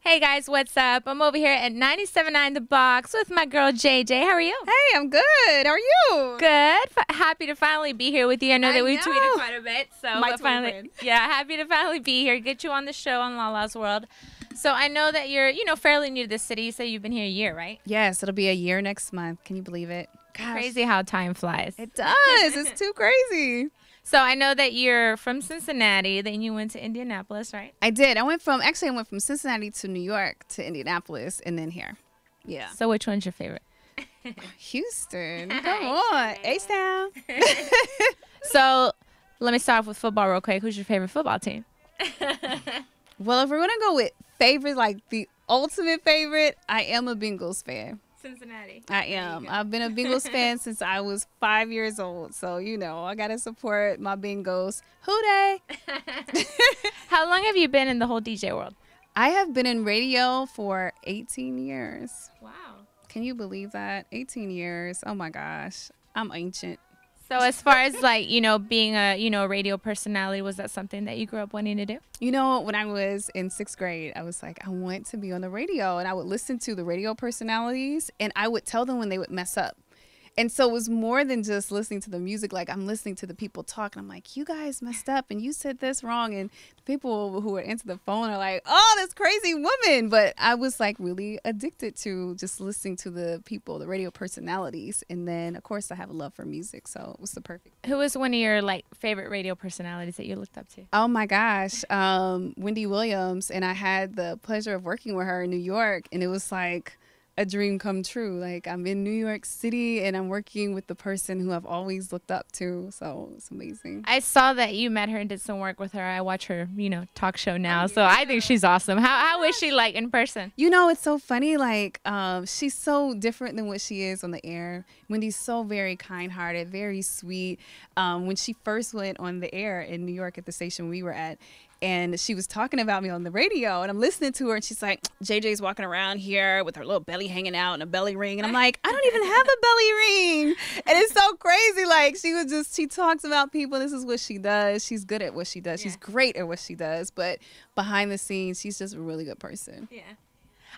Hey guys, what's up? I'm over here at 97.9 The Box with my girl JJ. How are you? Hey, I'm good. How are you? Good. Happy to finally be here with you. I know that we tweeted quite a bit, so My but finally, yeah, happy to finally be here. Get you on the show on Lala's World. So I know that you're, fairly new to the city. You say you've been here a year, right? Yes, it'll be a year next month. Can you believe it? Gosh. Crazy how time flies. It does. It's too crazy. So I know that you're from Cincinnati, then you went to Indianapolis, right? I did. I went from Cincinnati to New York to Indianapolis and then here. Yeah. So which one's your favorite? Houston. Come on. H-Town. So let me start off with football real quick. Who's your favorite football team? Well, if we're going to go with favorite, like the ultimate favorite, I am a Bengals fan. Cincinnati. I am. I've been a Bengals fan since I was 5 years old. So, I got to support my Bengals. Hoo-day. How long have you been in the whole DJ world? I have been in radio for 18 years. Wow. Can you believe that? 18 years. Oh, my gosh. I'm ancient. So as far as being a radio personality, was that something that you grew up wanting to do? When I was in 6th grade, I was like, I want to be on the radio. And I would listen to the radio personalities and I would tell them when they would mess up. And so it was more than just listening to the music. Like, I'm listening to the people talk, and I'm like, you guys messed up, and you said this wrong. And the people who would answer the phone are like, oh, this crazy woman. But I was, like, really addicted to just listening to the people, the radio personalities. And then, of course, I have a love for music, so it was the perfect. Who was one of your, favorite radio personalities that you looked up to? Oh, my gosh. Wendy Williams. And I had the pleasure of working with her in New York, and it was, like, a dream come true. Like, I'm in New York City and I'm working with the person who I've always looked up to. So it's amazing. I saw that you met her and did some work with her. I watch her, talk show now. So I think she's awesome. How is she like in person? It's so funny. Like, she's so different than what she is on the air. Wendy's so very kind-hearted, very sweet. When she first went on the air in New York at the station we were at, and she was talking about me on the radio, and I'm listening to her, and she's like, JJ's walking around here with her little belly hanging out and a belly ring. And I'm like, I don't even have a belly ring. And it's so crazy. Like, she talks about people. This is what she does. She's good at what she does. Yeah. She's great at what she does. But behind the scenes, she's just a really good person. Yeah.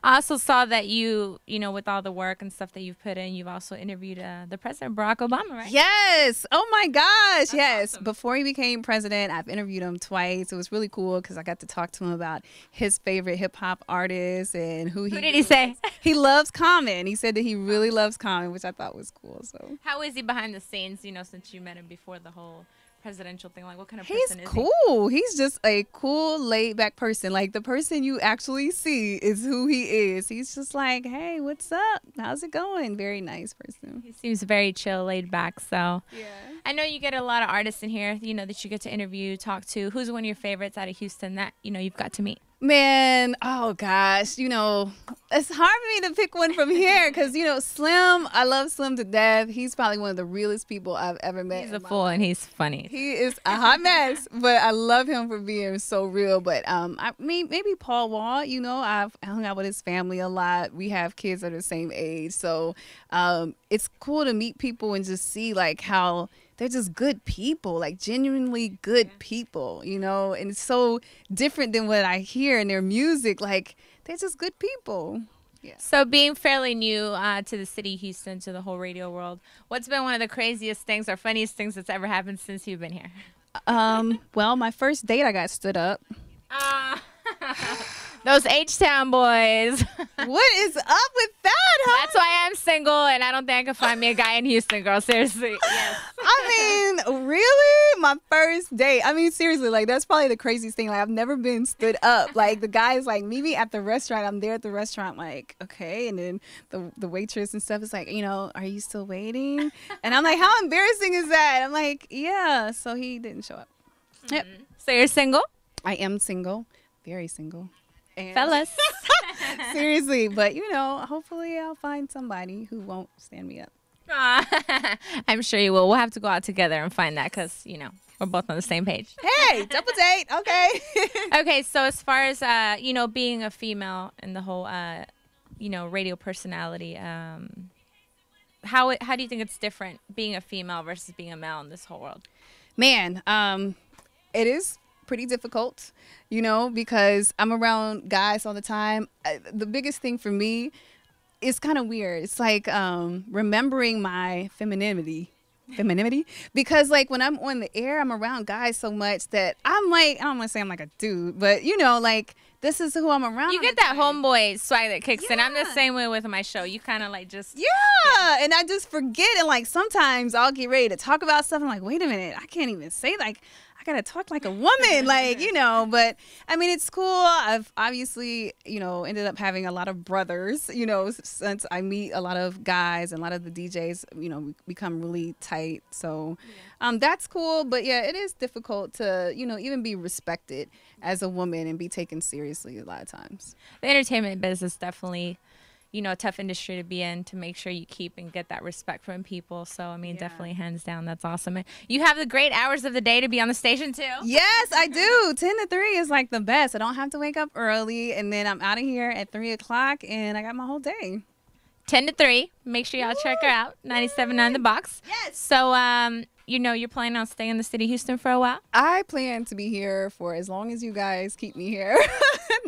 I also saw that you, with all the work and stuff that you've put in, you've also interviewed the President Barack Obama, right? Yes. Oh, my gosh. That's yes. Awesome. Before he became president, I've interviewed him twice. It was really cool because I got to talk to him about his favorite hip-hop artists and who did he say? He loves Common. He said that he really loves Common, which I thought was cool. So how is he behind the scenes, since you met him before the whole presidential thing? Like, what kind of person is he? He's cool. He's just a cool, laid-back person. Like, the person you actually see is who he is. He's just like, hey, what's up? How's it going? Very nice person. He seems very chill, laid back. So yeah. I know you get a lot of artists in here, that you get to interview, talk to. Who's one of your favorites out of Houston that, you've got to meet? Man, oh gosh, it's hard for me to pick one from here because, Slim, I love Slim to death. He's probably one of the realest people I've ever met. He's a fool and he's funny. He is a hot mess, but I love him for being so real. But maybe Paul Wall, I've hung out with his family a lot. We have kids that are the same age. So it's cool to meet people and just see like how they're just good people, like genuinely good people, and it's so different than what I hear in their music. Like, they're just good people. Yeah. So being fairly new to the city, Houston, to the whole radio world, what's been one of the craziest things or funniest things that's ever happened since you've been here? Well, my first date, I got stood up. Those H-Town boys. What is up with that, huh? That's why I'm single, and I don't think I can find me a guy in Houston, girl. Seriously. Yes. I mean, really? My first date. I mean, seriously, like, that's probably the craziest thing. Like, I've never been stood up. Like, the guy's like, meet me at the restaurant. I'm there at the restaurant, like, okay. And then the waitress and stuff is like, are you still waiting? And I'm like, how embarrassing is that? I'm like, yeah. So he didn't show up. Yep. So you're single? I am single. Very single. And fellas. Seriously, but hopefully I'll find somebody who won't stand me up. I'm sure you will. We'll have to go out together and find that because, we're both on the same page. Hey, double date. Okay. Okay, so as far as, being a female and the whole, radio personality, how do you think it's different being a female versus being a male in this whole world? Man, it is pretty difficult, you know, because I'm around guys all the time. The biggest thing for me is kind of weird. It's like remembering my femininity, because like when I'm on the air, I'm around guys so much that I'm like, I don't want to say I'm like a dude, but you know, like this is who I'm around. You get that homeboy swag that kicks in. I'm the same way with my show. You kind of like just and I just forget, and like sometimes I'll get ready to talk about stuff. I'm like, wait a minute, I can't even say, like, I gotta talk like a woman, like, you know. But I mean, it's cool. I've obviously, you know, ended up having a lot of brothers, you know, since I meet a lot of guys and a lot of the DJs, you know, we become really tight. So that's cool. But yeah, it is difficult to, you know, even be respected as a woman and be taken seriously a lot of times. The entertainment business definitely, you know, a tough industry to be in, to make sure you keep and get that respect from people. So, I mean, definitely hands down, that's awesome. And you have the great hours of the day to be on the station too. Yes, I do. 10 to 3 is like the best. I don't have to wake up early, and then I'm out of here at 3 o'clock and I got my whole day. 10 to 3. Make sure y'all check her out. 97.9 The Box. Yes. So, you know, you're planning on staying in the city of Houston for a while? I plan to be here for as long as you guys keep me here.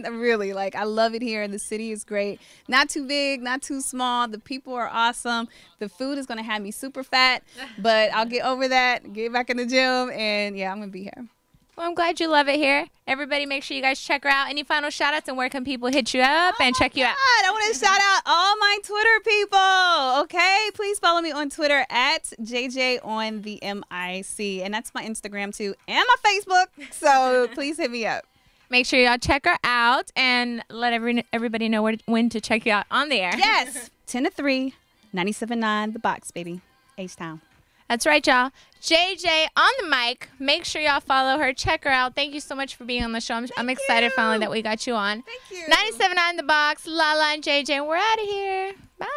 Really, like, I love it here. The city is great. Not too big, not too small. The people are awesome. The food is going to have me super fat, but I'll get over that, get back in the gym, and yeah, I'm going to be here. Well, I'm glad you love it here. Everybody, make sure you guys check her out. Any final shout outs, and where can people hit you up and check you out? I want to shout out all my Twitter people. Okay, please follow me on Twitter at JJOnTheMIC, and that's my Instagram too, and my Facebook. So please hit me up. Make sure y'all check her out and let everybody know when to check you out on the air. Yes, 10 to 3, 97.9 The Box, baby. H-Town. That's right, y'all. JJ on the mic. Make sure y'all follow her. Check her out. Thank you so much for being on the show. I'm excited finally that we got you on. Thank you. 97.9 The Box, Lala and JJ. We're out of here. Bye.